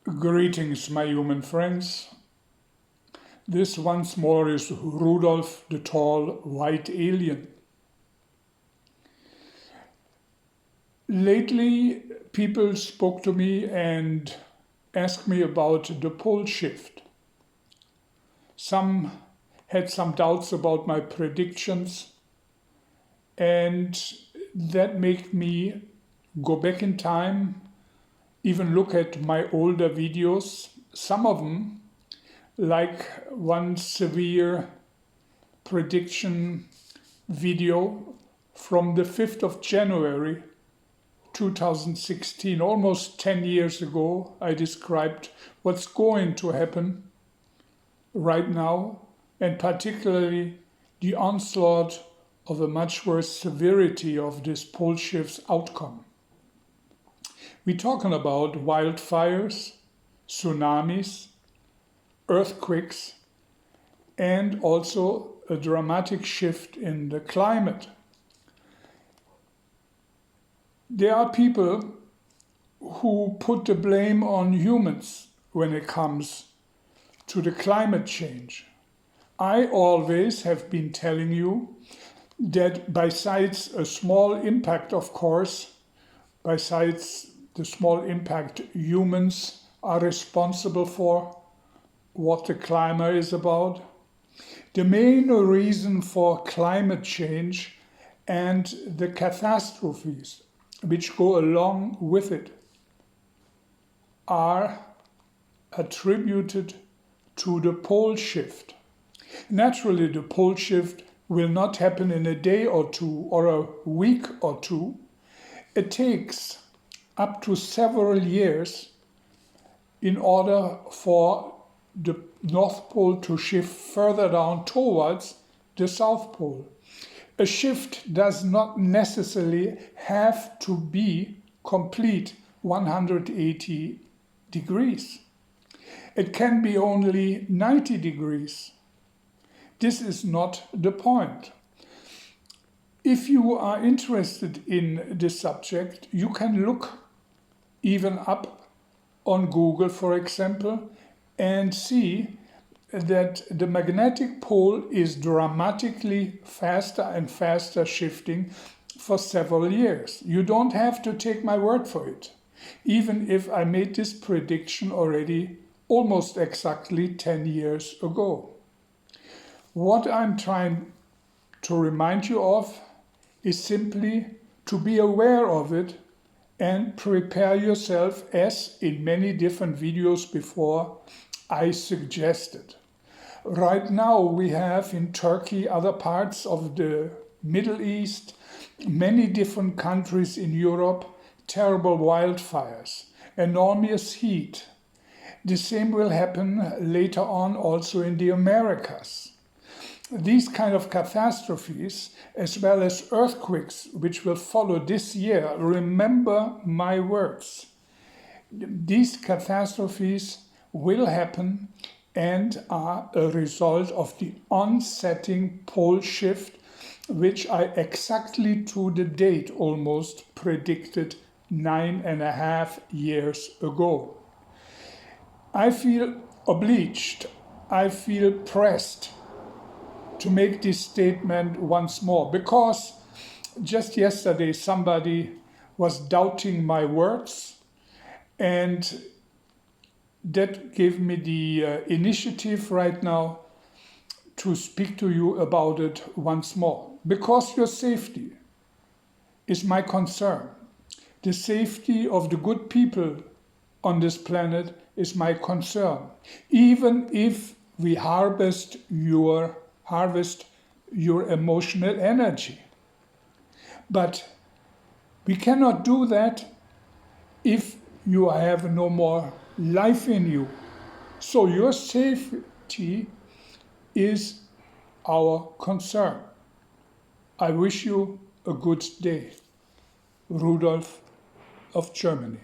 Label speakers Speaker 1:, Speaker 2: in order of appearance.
Speaker 1: Greetings, my human friends. This once more is Rudolf, the tall white alien. Lately, people spoke to me and asked me about the Poleshift. Some had some doubts about my predictions, and that made me go back in time, even look at my older videos. Some of them, like one severe prediction video from the 5th of January 2016, almost 10 years ago, I described what's going to happen right now, and particularly the onslaught of a much worse severity of this Poleshift's outcome. We're talking about wildfires, tsunamis, earthquakes, and also a dramatic shift in the climate. There are people who put the blame on humans when it comes to the climate change. I always have been telling you that besides a small impact, of course, besides the small impact humans are responsible for, what the climate is about, the main reason for climate change and the catastrophes which go along with it are attributed to the pole shift. Naturally, the pole shift will not happen in a day or two or a week or two. It takes up to several years in order for the North Pole to shift further down towards the South Pole. A shift does not necessarily have to be complete 180 degrees. It can be only 90 degrees. This is not the point. If you are interested in this subject, you can look even up on Google, for example, and see that the magnetic pole is dramatically faster and faster shifting for several years. You don't have to take my word for it, even if I made this prediction already almost exactly 10 years ago. What I'm trying to remind you of is simply to be aware of it and prepare yourself, as in many different videos before I suggested. Right now we have in Turkey, other parts of the Middle East, many different countries in Europe, terrible wildfires, enormous heat. The same will happen later on also in the Americas. These kind of catastrophes, as well as earthquakes, which will follow this year, remember my words. These catastrophes will happen and are a result of the onsetting pole shift, which I exactly to the date almost predicted 9.5 years ago. I feel obliged, I feel pressed to make this statement once more, because just yesterday somebody was doubting my words, and that gave me the initiative right now to speak to you about it once more, because your safety is my concern. The safety of the good people on this planet is my concern, even if we harvest your emotional energy. But we cannot do that if you have no more life in you. So your safety is our concern. I wish you a good day. Rudolf of Germany.